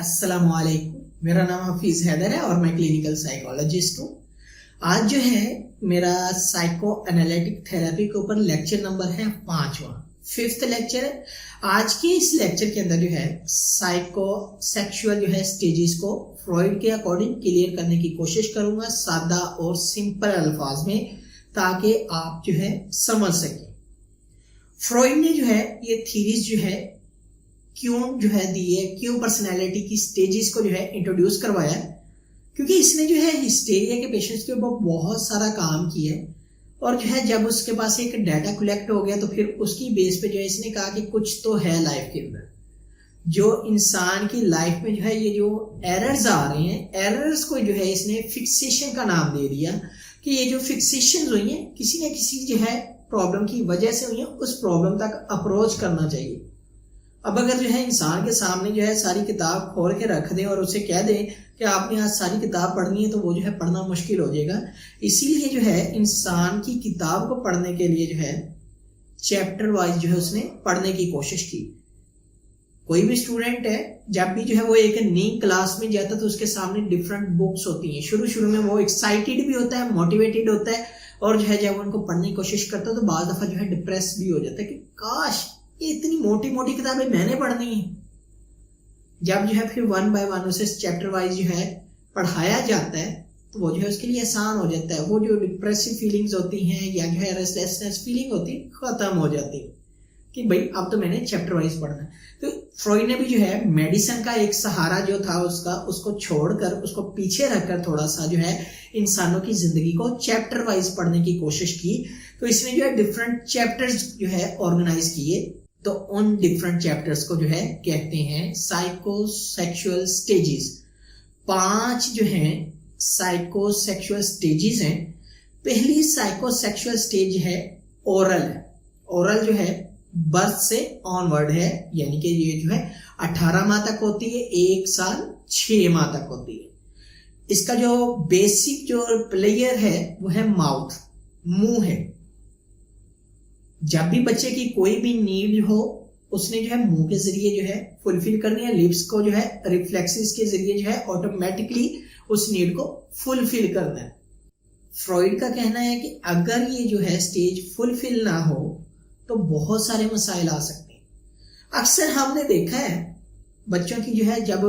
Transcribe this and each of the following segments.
अस्सलामुअलैकुम। मेरा नाम हफीज हैदर है और मैं क्लिनिकल साइकोलॉजिस्ट हूँ। आज जो है मेरा साइको एनालिटिक थेरेपी के ऊपर लेक्चर नंबर है 5th लेक्चर है। आज के इस लेक्चर के अंदर जो है साइको सेक्सुअल जो है स्टेजेस को फ्रॉइड के अकॉर्डिंग क्लियर करने की कोशिश करूंगा सादा और सिंपल अल्फाज में, ताकि आप जो है समझ सकें। फ्रॉइड ने जो है ये थीरीज जो है क्यों जो है दी है, क्यों पर्सनैलिटी की स्टेजेस को जो है इंट्रोड्यूस करवाया, क्योंकि इसने जो है हिस्टेरिया के पेशेंट्स के ऊपर बहुत सारा काम किया है। और जो है जब उसके पास एक डाटा कलेक्ट हो गया तो फिर उसकी बेस पे जो है इसने कहा कि कुछ तो है लाइफ के अंदर, जो इंसान की लाइफ में जो है ये जो एरर्स आ रहे हैं, एरर्स को जो है इसने फिक्सेशन का नाम दे दिया कि ये जो फिक्सेशन हुई है किसी न किसी जो है प्रॉब्लम की वजह से हुई है, उस प्रॉब्लम तक अप्रोच करना चाहिए। अब अगर जो है इंसान के सामने जो है सारी किताब खोल के रख दे और उसे कह दे कि आपने आज सारी किताब पढ़नी है, तो वो जो है पढ़ना मुश्किल हो जाएगा। इसीलिए जो है इंसान की किताब को पढ़ने के लिए जो है चैप्टर वाइज जो है उसने पढ़ने की कोशिश की। कोई भी स्टूडेंट है जब भी जो है वो एक नई क्लास में जाता है तो उसके सामने डिफरेंट बुक्स होती हैं। शुरू में वो एक्साइटेड भी होता है, मोटिवेटेड होता है, और जो है जब उनको पढ़ने की कोशिश करता है तो बाज़ दफा जो है डिप्रेस भी हो जाता है कि काश ये इतनी मोटी मोटी किताबें मैंने पढ़नी है। जब जो है फिर 1 by 1 उसे चैप्टर वाइज जो है पढ़ाया जाता है तो वो जो है उसके लिए आसान हो जाता है। वो जो डिप्रेसिव फीलिंग्स होती हैं या जो है रेस्टलेसनेस फीलिंग होती है खत्म हो जाती है कि भाई अब तो मैंने चैप्टर वाइज पढ़ना है। तो फ्रॉइड ने भी जो है मेडिसिन का एक सहारा जो था उसको छोड़कर, उसको पीछे रखकर थोड़ा सा जो है इंसानों की जिंदगी को चैप्टर वाइज पढ़ने की कोशिश की। तो इसने जो है डिफरेंट चैप्टर्स जो है ऑर्गेनाइज किए। तो उन डिफरेंट चैप्टर्स को जो है कहते हैं साइकोसेक्सुअल स्टेजेस। 5 जो हैं साइकोसेक्सुअल स्टेजेस हैं। पहली साइकोसेक्सुअल स्टेज है ओरल है। ओरल जो है बर्थ से ऑनवर्ड है, यानी कि ये जो है 18 माह तक होती है, 1 साल 6 माह तक होती है। इसका जो बेसिक जो प्लेयर है वो है माउथ, मुंह है। जब भी बच्चे की कोई भी नीड हो उसने जो है मुंह के जरिए जो है फुलफिल करनी है। लिप्स को जो है रिफ्लेक्सेस के जरिए जो है ऑटोमेटिकली उस नीड को फुलफिल करना है। फ्रॉइड का कहना है कि अगर ये जो है स्टेज फुलफिल ना हो तो बहुत सारे मसाइल आ सकते हैं। अक्सर हमने देखा है बच्चों की जो है जब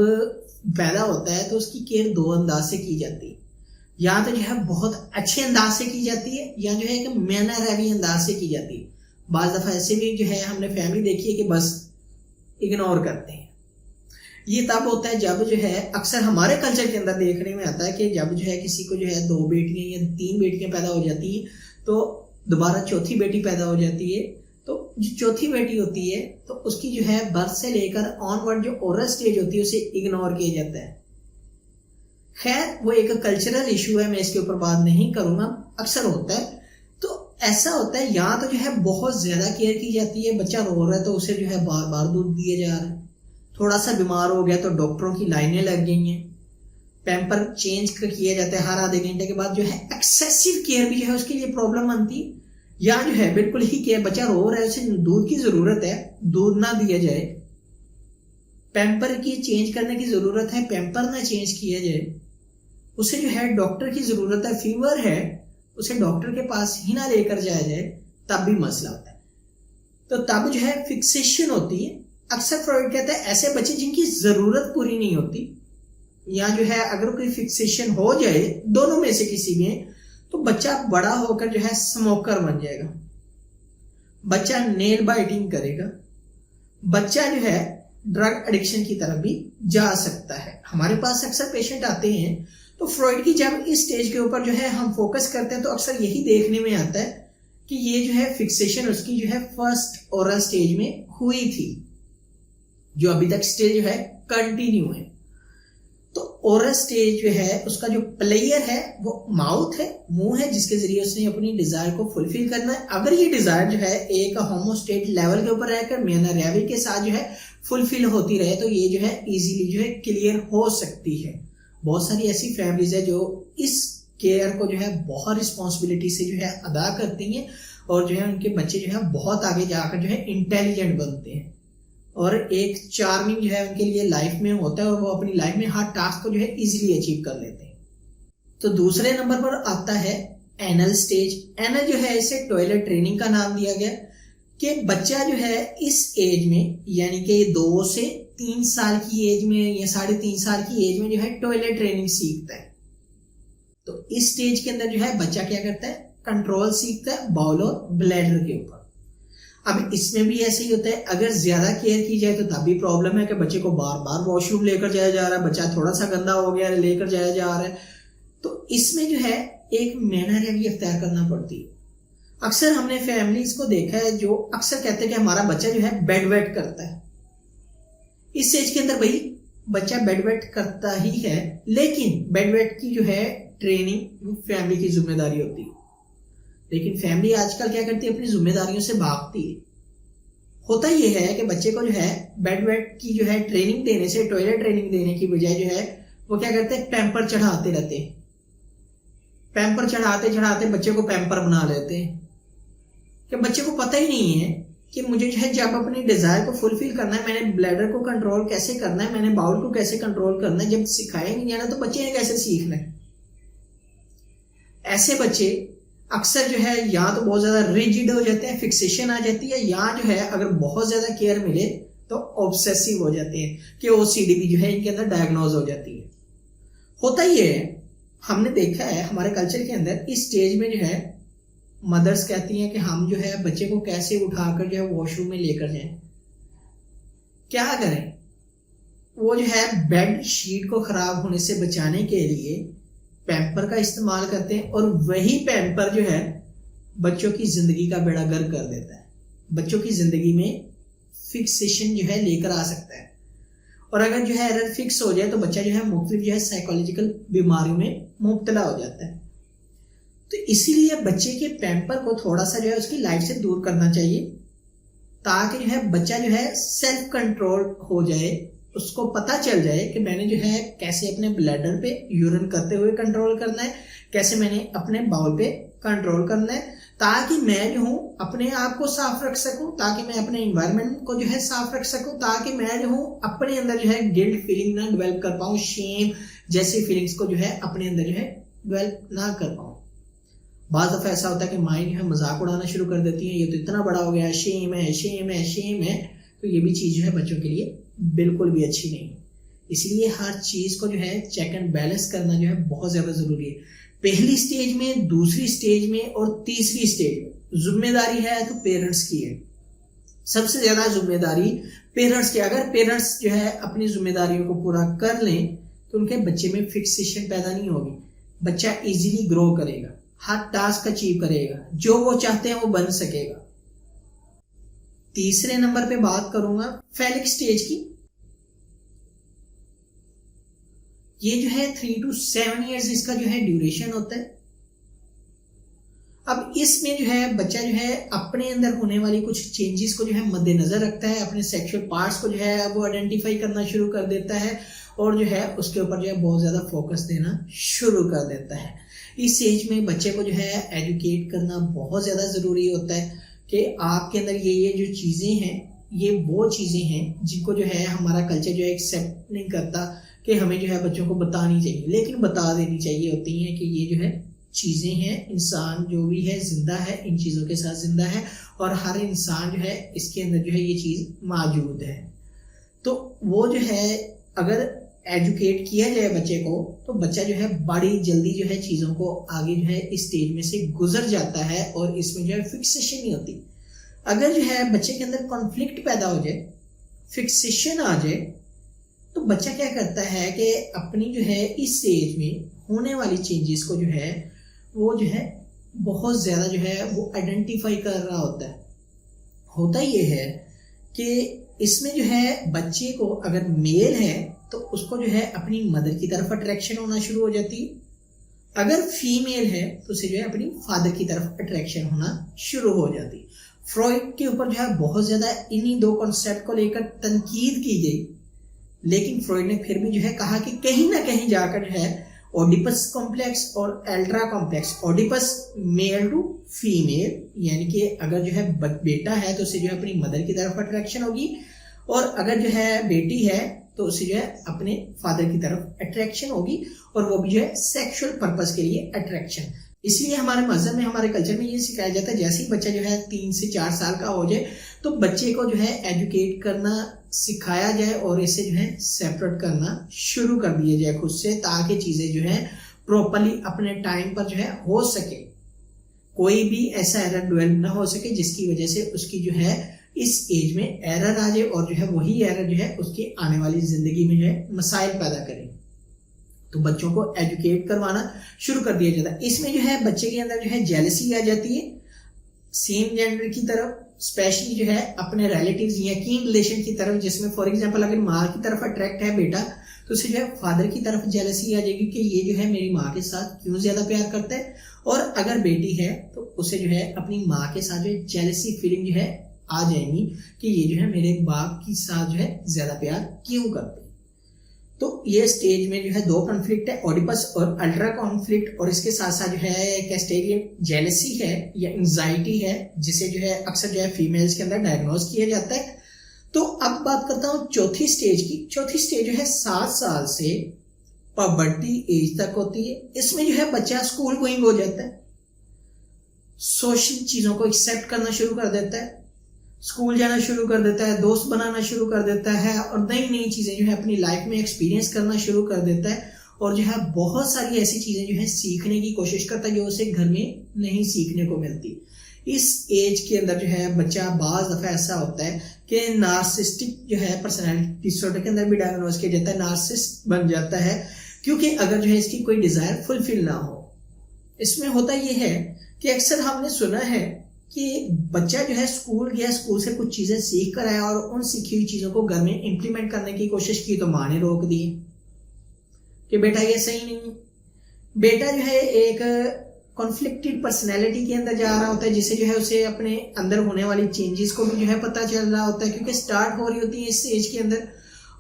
पैदा होता है तो उसकी केयर 2 अंदाज से की जाती है। या तो जो है बहुत अच्छे अंदाज से की जाती है या जो है एक मैनर हैवी अंदाज से की जाती है। बाज़ दफ़ा ऐसे भी जो है हमने फैमिली देखी है कि बस इग्नोर करते हैं। ये तब होता है जब जो है अक्सर हमारे कल्चर के अंदर देखने में आता है कि जब जो है किसी को जो है 2 बेटियां या 3 बेटियां पैदा हो जाती हैं तो दोबारा चौथी बेटी पैदा हो जाती है। तो जो चौथी बेटी होती है तो उसकी जो है बर्थ से लेकर ऑनवर्ड जो ओरल स्टेज होती है उसे इग्नोर किया जाता है। खैर वो एक कल्चरल इशू है, मैं इसके ऊपर बात नहीं करूंगा। अक्सर होता है तो ऐसा होता है, या तो जो है बहुत ज्यादा केयर की जाती है, बच्चा रो रहा है तो उसे जो है बार बार दूध दिया जा रहा है। थोड़ा सा बीमार हो गया तो डॉक्टरों की लाइनें लग गई हैं। पैम्पर चेंज किया जाता है हर आधे घंटे के बाद। जो है एक्सेसिव केयर भी जो है उसके लिए प्रॉब्लम बनती है। या जो है बिल्कुल ही केयर, बच्चा रो रहा है उसे दूध की जरूरत है, दूध ना दिया जाए। पैम्पर की चेंज करने की जरूरत है, पैम्पर ना चेंज किया जाए। उसे जो है डॉक्टर की जरूरत है, फीवर है, उसे डॉक्टर के पास ही ना लेकर जाया जाए, तब भी मसला होता है। तो तब जो है फिक्सेशन होती है। अक्सर फ्रॉइड कहता है ऐसे बच्चे जिनकी जरूरत पूरी नहीं होती, या जो है अगर कोई फिक्सेशन हो जाए दोनों में से किसी में, तो बच्चा बड़ा होकर जो है स्मोकर बन जाएगा, बच्चा नेल बाइटिंग करेगा, बच्चा जो है ड्रग एडिक्शन की तरफ भी जा सकता है। हमारे पास अक्सर पेशेंट आते हैं तो फ्रॉइड की जब इस स्टेज के ऊपर जो है हम फोकस करते हैं तो अक्सर यही देखने में आता है कि ये जो है फिक्सेशन उसकी जो है फर्स्ट ओरल स्टेज में हुई थी, जो अभी तक स्टेज जो है कंटिन्यू है। तो ओरल स्टेज जो है उसका जो प्लेयर है वो माउथ है, मुंह है, जिसके जरिए उसने अपनी डिजायर को फुलफिल करना है। अगर ये डिजायर जो है एक होमोस्टेट लेवल के ऊपर रहकर मैनर के साथ जो है फुलफिल होती रहे तो ये जो है इजीली जो है क्लियर हो सकती है। बहुत सारी ऐसी फैमिलीज है जो इस केयर को जो है बहुत रिस्पॉन्सिबिलिटी से जो है अदा करती हैं और जो है उनके बच्चे जो है बहुत आगे जाकर जो है इंटेलिजेंट बनते हैं। और एक चार्मिंग जो है उनके लिए लाइफ में होता है और वो अपनी लाइफ में हर टास्क को जो है इजीली अचीव कर लेते हैं। तो दूसरे नंबर पर आता है एनल स्टेज। एनल जो है इसे टॉयलेट ट्रेनिंग का नाम दिया गया कि बच्चा जो है इस एज में यानी कि 2 से 3 साल की एज में या 3.5 साल की एज में जो है टॉयलेट ट्रेनिंग सीखता है। तो इस स्टेज के अंदर जो है बच्चा क्या करता है, कंट्रोल सीखता है बाउल और ब्लैडर के ऊपर। अब इसमें भी ऐसे ही होता है, अगर ज्यादा केयर की जाए तो तब भी प्रॉब्लम है कि बच्चे को बार बार वॉशरूम लेकर जाया जा रहा है, बच्चा थोड़ा सा गंदा हो गया है लेकर जाया जा रहा है। तो इसमें जो है एक मैनर भी अख्तियार करना पड़ती है। अक्सर हमने फैमिलीज को देखा है जो अक्सर कहते हैं कि हमारा बच्चा जो है बेड वेट करता है। इस एज के अंदर भाई बच्चा बेड वेट करता ही है, लेकिन बेड वेट की जो है ट्रेनिंग फैमिली की जिम्मेदारी होती है। लेकिन फैमिली आजकल क्या करती है, अपनी जिम्मेदारियों से भागती है। होता यह है कि बच्चे को जो है बेड वेट की जो है ट्रेनिंग देने से, टॉयलेट ट्रेनिंग देने की बजाय जो है वो क्या करते हैं, पैम्पर चढ़ाते रहते हैं। पैम्पर चढ़ाते चढ़ाते बच्चे को पैम्पर बना लेते हैं कि बच्चे को पता ही नहीं है कि मुझे जो है जब अपनी डिजायर को फुलफिल करना है, मैंने ब्लैडर को कंट्रोल कैसे करना है, मैंने बाउल को कैसे कंट्रोल करना है। जब सिखाएंगे नहीं जाना तो बच्चे ने कैसे सीखना है। ऐसे बच्चे अक्सर जो है या तो बहुत ज्यादा रिजिड हो जाते हैं, फिक्सेशन आ जाती है, या जो है अगर बहुत ज्यादा केयर मिले तो ऑब्सेसिव हो जाते हैं कि OCD भी जो है इनके अंदर डायग्नोज हो जाती है। होता ही है, हमने देखा है हमारे कल्चर के अंदर इस स्टेज में जो है मदर्स कहती हैं कि हम जो है बच्चे को कैसे उठाकर जो है वॉशरूम में लेकर जाएं। क्या करें, वो जो है बेड शीट को खराब होने से बचाने के लिए पैम्पर का इस्तेमाल करते हैं, और वही पैम्पर जो है बच्चों की जिंदगी का बेड़ा गर्क कर देता है। बच्चों की जिंदगी में फिक्सेशन जो है लेकर आ सकता है, और अगर जो है एरर फिक्स हो जाए तो बच्चा जो है मुख्तलिफ जो है साइकोलॉजिकल बीमारियों में मुब्तला हो जाता है। तो इसीलिए बच्चे के पैम्पर को थोड़ा सा जो है उसकी लाइफ से दूर करना चाहिए, ताकि जो है बच्चा जो है सेल्फ कंट्रोल हो जाए, उसको पता चल जाए कि मैंने जो है कैसे अपने ब्लैडर पे यूरिन करते हुए कंट्रोल करना है, कैसे मैंने अपने बाउल पे कंट्रोल करना है, ताकि मैं जो हूँ अपने आप को साफ रख सकूं, ताकि मैं अपने एनवायरनमेंट को जो है साफ रख सकूं, ताकि मैं जो हूँ अपने अंदर जो है गिल्ट फीलिंग ना डेवलप कर पाऊं, शेम जैसी फीलिंग्स को जो है अपने अंदर जो है डेवलप ना कर पाऊं। बाज़ दफा ऐसा होता है कि माइंड जो है मजाक उड़ाना शुरू कर देती है, ये तो इतना बड़ा हो गया, शेम है शेम है शेम है। तो ये भी चीज जो है बच्चों के लिए बिल्कुल भी अच्छी नहीं है। इसलिए हर चीज को जो है चेक एंड बैलेंस करना जो है बहुत ज्यादा जरूरी है। पहली स्टेज में, दूसरी स्टेज में और तीसरी स्टेज में जिम्मेदारी है तो पेरेंट्स की है। सबसे ज्यादा जिम्मेदारी पेरेंट्स की। अगर पेरेंट्स जो है अपनी जिम्मेदारियों को पूरा कर लें तो उनके बच्चे में फिक्सेशन पैदा नहीं होगी। बच्चा इजीली ग्रो करेगा, हर टास्क अचीव करेगा, जो वो चाहते हैं वो बन सकेगा। तीसरे नंबर पे बात करूंगा फेलिक स्टेज की। ये जो है 3 to 7 years इसका जो है ड्यूरेशन होता है। अब इसमें जो है बच्चा जो है अपने अंदर होने वाली कुछ चेंजेस को जो है मद्देनजर रखता है, अपने सेक्सुअल पार्ट्स को जो है वो आइडेंटिफाई करना शुरू कर देता है, और जो है उसके ऊपर जो है बहुत ज्यादा फोकस देना शुरू कर देता है। इस एज में बच्चे को जो है एजुकेट करना बहुत ज्यादा जरूरी होता है कि आपके अंदर ये जो चीजें हैं, ये वो चीजें हैं जिनको जो है हमारा कल्चर जो है एक्सेप्ट नहीं करता कि हमें जो है बच्चों को बतानी चाहिए, लेकिन बता देनी चाहिए होती है कि ये जो है चीजें हैं। इंसान जो भी है जिंदा है, इन चीजों के साथ जिंदा है, और हर इंसान जो है इसके अंदर जो है ये चीज मौजूद है। तो वो जो है अगर एजुकेट किया जाए बच्चे को, तो बच्चा जो है बड़ी जल्दी जो है चीजों को आगे जो है इस स्टेज में से गुजर जाता है, और इसमें जो है फिक्सेशन नहीं होती। अगर जो है बच्चे के अंदर कॉन्फ्लिक्ट पैदा हो जाए, फिक्सेशन आ जाए, तो बच्चा क्या करता है कि अपनी जो है इस स्टेज में होने वाली चेंजेस को जो है वो जो है बहुत ज्यादा जो है वो आइडेंटिफाई कर रहा होता है। होता ये है कि इसमें जो है बच्चे को अगर मेल है तो उसको जो है अपनी मदर की तरफ अट्रैक्शन होना शुरू हो जाती है, अगर फीमेल है तो उसे जो है अपनी फादर की तरफ अट्रैक्शन होना शुरू हो जाती है। फ्रॉइड के ऊपर जो है बहुत ज्यादा इन्हीं दो कॉन्सेप्ट को लेकर तनकीद की गई, लेकिन फ्रॉइड ने फिर भी जो है कहा कि कहीं ना कहीं जाकर जो है ओडिपस कॉम्प्लेक्स और Electra complex, Oedipus male to female, यानी कि अगर जो है बेटा है तो उसे जो है अपनी मदर की तरफ अट्रैक्शन होगी, और अगर जो है बेटी है तो उसे जो है अपने फादर की तरफ अट्रैक्शन होगी, और वो भी जो है सेक्सुअल पर्पस के लिए अट्रैक्शन। इसलिए हमारे मजहब में, हमारे कल्चर में ये सिखाया जाता है जैसे ही बच्चा जो है 3 से 4 साल का हो जाए तो बच्चे को जो है एजुकेट करना सिखाया जाए और इसे जो है सेपरेट करना शुरू कर दिया जाए खुद से, ताकि चीजें जो है प्रॉपरली अपने टाइम पर जो है हो सके, कोई भी ऐसा एरर डेवलप ना हो सके जिसकी वजह से उसकी जो है इस एज में एरर आ जाए और जो है वही एरर जो है उसकी आने वाली जिंदगी में जो है मसाइल पैदा करे। तो बच्चों को एजुकेट करवाना शुरू कर दिया जाता है। इसमें जो है बच्चे के अंदर जो है जेलसी आ जाती है सेम जेंडर की तरफ, स्पेशली जो है अपने रिलेटिव्स या कीन रिलेशन की तरफ, जिसमें फॉर एग्जांपल अगर माँ की तरफ अट्रैक्ट है बेटा तो उसे जो है फादर की तरफ जेलसी आ जाएगी कि ये जो है मेरी माँ के साथ क्यों ज्यादा प्यार करता है, और अगर बेटी है तो उसे जो है अपनी माँ के साथ जो है जेलसी फीलिंग जो है आ जाएगी कि ये जो है मेरे बाप के साथ जो है ज्यादा प्यार क्यों करते हैं। तो ये स्टेज में जो है 2 कॉन्फ्लिक्ट है, ओडिपस और अल्ट्रा कॉन्फ्लिक्ट, और इसके साथ साथ जो है कैस्टेरियन जेलसी है या एंजाइटी है, जिसे जो है अक्सर जो है फीमेल्स के अंदर डायग्नोज किया जाता है। तो अब बात करता हूँ चौथी स्टेज की। चौथी स्टेज जो है 7 साल से पबर्टी एज तक होती है। इसमें जो है बच्चा स्कूल गोइंग हो जाता है, सोशल चीजों को एक्सेप्ट करना शुरू कर देता है, स्कूल जाना शुरू कर देता है, दोस्त बनाना शुरू कर देता है और नई नई चीजें जो है अपनी लाइफ में एक्सपीरियंस करना शुरू कर देता है, और जो है बहुत सारी ऐसी चीजें जो है सीखने की कोशिश करता है जो उसे घर में नहीं सीखने को मिलती। इस एज के अंदर जो है बच्चा बाज दफा ऐसा होता है कि नार्सिस्टिक जो है पर्सनैलिटी डिसऑर्डर के अंदर भी डायग्नोज किया जाता है, नार्सिस्ट बन जाता है, क्योंकि अगर जो है इसकी कोई डिजायर फुलफिल ना हो। इसमें होता यह है कि अक्सर हमने सुना है कि बच्चा जो है स्कूल गया, स्कूल से कुछ चीजें सीख कर आया और उन सीखी हुई चीजों को घर में इंप्लीमेंट करने की कोशिश की तो माँ ने रोक दी कि बेटा ये सही नहीं। बेटा जो है एक कॉन्फ्लिक्टेड पर्सनैलिटी के अंदर जा रहा होता है, जिसे जो है उसे अपने अंदर होने वाली चेंजेस को भी जो है पता चल रहा होता है, क्योंकि स्टार्ट हो रही होती है इस एज के अंदर,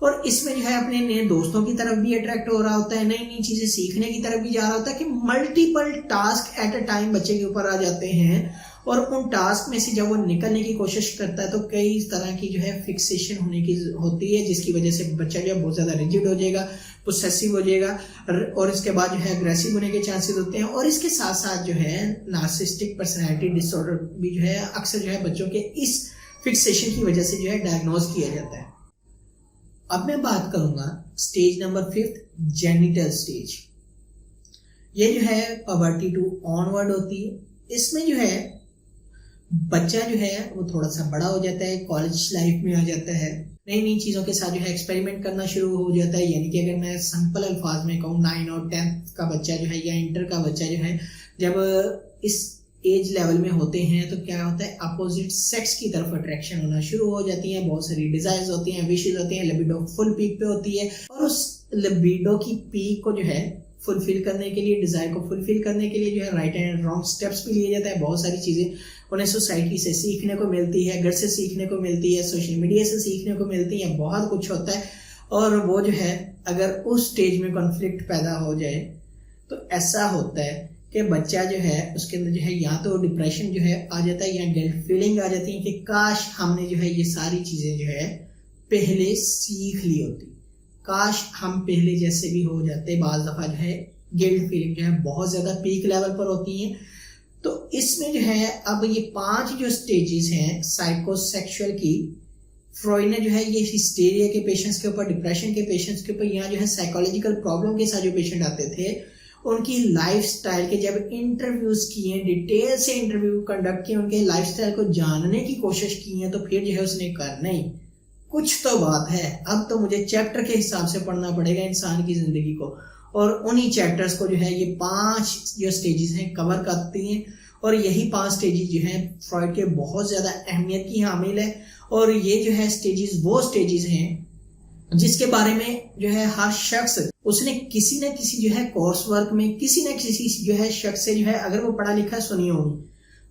और इसमें जो है अपने नए दोस्तों की तरफ भी अट्रैक्ट हो रहा होता है, नई नई चीजें सीखने की तरफ भी जा रहा होता है कि multiple task at a time बच्चे के ऊपर आ जाते हैं, और उन टास्क में से जब वो निकलने की कोशिश करता है तो कई तरह की जो है फिक्सेशन होने की होती है, जिसकी वजह से बच्चा जो है बहुत ज्यादा रिजिड हो जाएगा, पोसेसिव हो जाएगा, और इसके बाद जो है अग्रेसिव होने के चांसेस होते हैं। और इसके साथ साथ जो है नार्सिस्टिक पर्सनैलिटी डिसऑर्डर भी जो है अक्सर जो है बच्चों के इस फिक्सेशन की वजह से जो है डायग्नोज किया जाता है। अब मैं बात करूंगा स्टेज नंबर 5, जेनिटल स्टेज। ये जो है पबर्टी टू ऑनवर्ड होती है। इसमें जो है बच्चा जो है वो थोड़ा सा बड़ा हो जाता है, कॉलेज लाइफ में आ जाता है, नई नई चीजों के साथ जो है एक्सपेरिमेंट करना शुरू हो जाता है। यानी कि अगर मैं सिंपल अल्फाज में कहूँ 9 और 10 का बच्चा जो है या इंटर का बच्चा जो है जब इस एज लेवल में होते हैं तो क्या होता है, अपोजिट सेक्स की तरफ अट्रैक्शन होना शुरू हो जाती है, बहुत सारी डिजायर्स होती हैं, विशेस होती हैं, लिबिडो फुल पीक पे होती है, और उस लिबिडो की पीक को जो है फुलफिल करने के लिए, डिजायर को फुलफिल करने के लिए जो है राइट एंड रॉन्ग स्टेप्स भी लिए जाता है। बहुत सारी चीजें उन्हें सोसाइटी से सीखने को मिलती है, घर से सीखने को मिलती है, सोशल मीडिया से सीखने को मिलती है, बहुत कुछ होता है। और वो जो है अगर उस स्टेज में कॉन्फ्लिक्ट पैदा हो जाए तो ऐसा होता है कि बच्चा जो है उसके अंदर जो है या तो डिप्रेशन जो है आ जाता है या गिल्ट फीलिंग आ जाती है कि काश हमने जो है ये सारी चीजें जो है पहले सीख ली होती, काश हम पहले जैसे भी हो जाते। बाज दफा जो है गिल्ट फीलिंग जो है बहुत ज्यादा पीक लेवल पर होती है। तो इसमें जो है अब ये 5 जो स्टेजेस हैं साइकोसेक्सुअल की, फ्रॉइड ने जो है ये हिस्टेरिया के पेशेंट्स के ऊपर, डिप्रेशन के पेशेंट्स के ऊपर, यहाँ जो है साइकोलॉजिकल प्रॉब्लम के साथ जो पेशेंट आते थे उनकी लाइफस्टाइल के जब इंटरव्यूज किए, डिटेल से इंटरव्यू कंडक्ट किए, उनके लाइफस्टाइल को जानने की कोशिश की है, तो फिर जो है उसने कहा नहीं कुछ तो बात है, अब तो मुझे चैप्टर के हिसाब से पढ़ना पड़ेगा इंसान की जिंदगी को। और उन्हीं चैप्टर्स को जो है ये 5 जो स्टेजेस हैं कवर करती हैं, और यही 5 स्टेजेस जो हैं फ्रॉइड के बहुत ज्यादा अहमियत की हामिल है। और ये जो है स्टेजेस वो स्टेजेस हैं जिसके बारे में जो है हर शख्स उसने किसी न किसी जो है कोर्स वर्क में किसी न किसी जो है शख्स से जो है अगर वो पढ़ा लिखा सुनी होगी।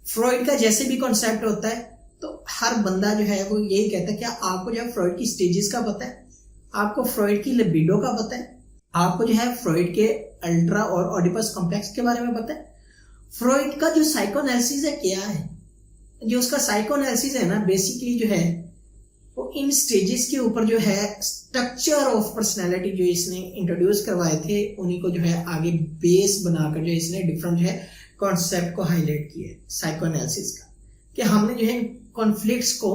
फ्रॉइड का जैसे भी कॉन्सेप्ट होता है तो हर बंदा जो है वो यही कहता है, क्या आपको जो है फ्रॉइड की स्टेजेस का पता है, आपको फ्रॉइड की लिबिडो का पता है, आपको जो है फ्रॉइड के अल्ट्रा और ओडिपस कॉम्प्लेक्स के बारे में पता है। फ्रॉइड का जो साइकोएनालिसिस है क्या है, जो उसका साइकोएनालिसिस है ना, बेसिकली जो है तो इन स्टेजेस के ऊपर जो है स्ट्रक्चर ऑफ पर्सनैलिटी जो इसने इंट्रोड्यूस करवाए थे, उन्हीं को जो है आगे बेस बनाकर जो इसने डिफरेंट जो है कॉन्सेप्ट को हाईलाइट किया साइको एनालिसिस का, कि हमने जो है कॉन्फ्लिक्ट्स को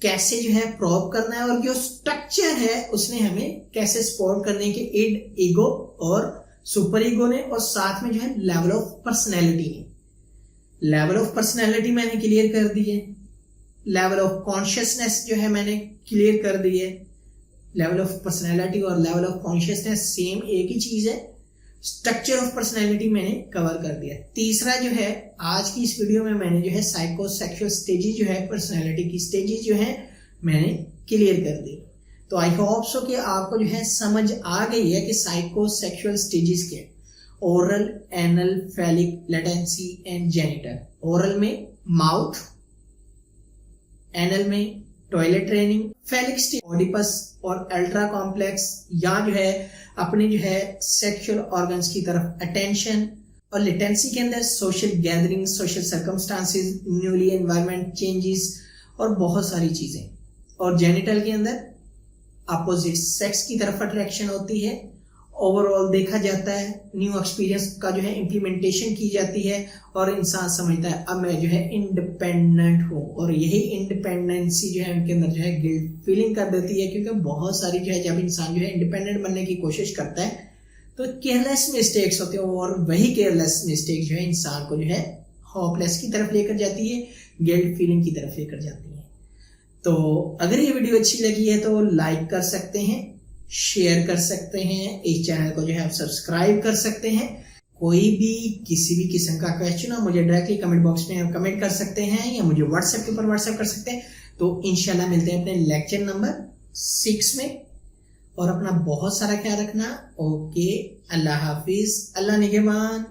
कैसे जो है प्रोब करना है, और जो स्ट्रक्चर है उसने हमें कैसे सपोर्ट करने के इड, ईगो और सुपर ईगो ने, और साथ में जो है लेवल ऑफ पर्सनैलिटी ने। लेवल ऑफ पर्सनैलिटी मैंने क्लियर कर दी है, लेवल ऑफ कॉन्शियसनेस जो है मैंने क्लियर कर दी है। लेवल ऑफ पर्सनैलिटी और लेवल ऑफ कॉन्शियसनेस सेम एक ही चीज है। स्ट्रक्चर ऑफ पर्सनैलिटी मैंने कवर कर दिया। तीसरा जो है आज की इस वीडियो में मैंने जो है साइकोसेक्सुअल स्टेजेस जो है, पर्सनैलिटी की स्टेजेस जो है मैंने क्लियर कर दी। तो आई होप सो कि आपको जो है समझ आ गई है कि साइकोसेक्सुअल स्टेजेस के oral, anal, phallic, latency and genital. Oral में माउथ, एनल में toilet training, phallic stage Oedipus और अल्ट्रा कॉम्प्लेक्स, या जो है अपने जो है सेक्सुअल ऑर्गन्स की तरफ अटेंशन, और लेटेंसी के अंदर social gathering, social circumstances, newly environment changes और बहुत सारी चीजें। और जेनिटल के अंदर अपोजिट सेक्स की तरफ अट्रैक्शन होती है। ओवरऑल देखा जाता है, न्यू एक्सपीरियंस का जो है इम्प्लीमेंटेशन की जाती है, और इंसान समझता है अब मैं जो है इंडिपेंडेंट हूँ, और यही इंडिपेंडेंसी जो है उनके अंदर जो है गिल्ट फीलिंग कर देती है, क्योंकि बहुत सारी जो है जब इंसान जो है इंडिपेंडेंट बनने की कोशिश करता है तो केयरलेस मिस्टेक्स होते हैं, और वही केयरलेस मिस्टेक जो है इंसान को जो है होपलेस की तरफ लेकर जाती है, गिल्ट फीलिंग की तरफ लेकर जाती है। तो अगर ये वीडियो अच्छी लगी है तो लाइक कर सकते हैं, शेयर कर सकते हैं, इस चैनल को जो है आप सब्सक्राइब कर सकते हैं। कोई भी किसी भी किस्म का क्वेश्चन हो मुझे डायरेक्टली कमेंट बॉक्स में कमेंट कर सकते हैं, या मुझे व्हाट्सएप के ऊपर व्हाट्सएप कर सकते हैं। तो इंशाल्लाह मिलते हैं अपने लेक्चर नंबर 6 में, और अपना बहुत सारा ख्याल रखना। ओके, अल्लाह हाफिज, अल्लाह निगहबान।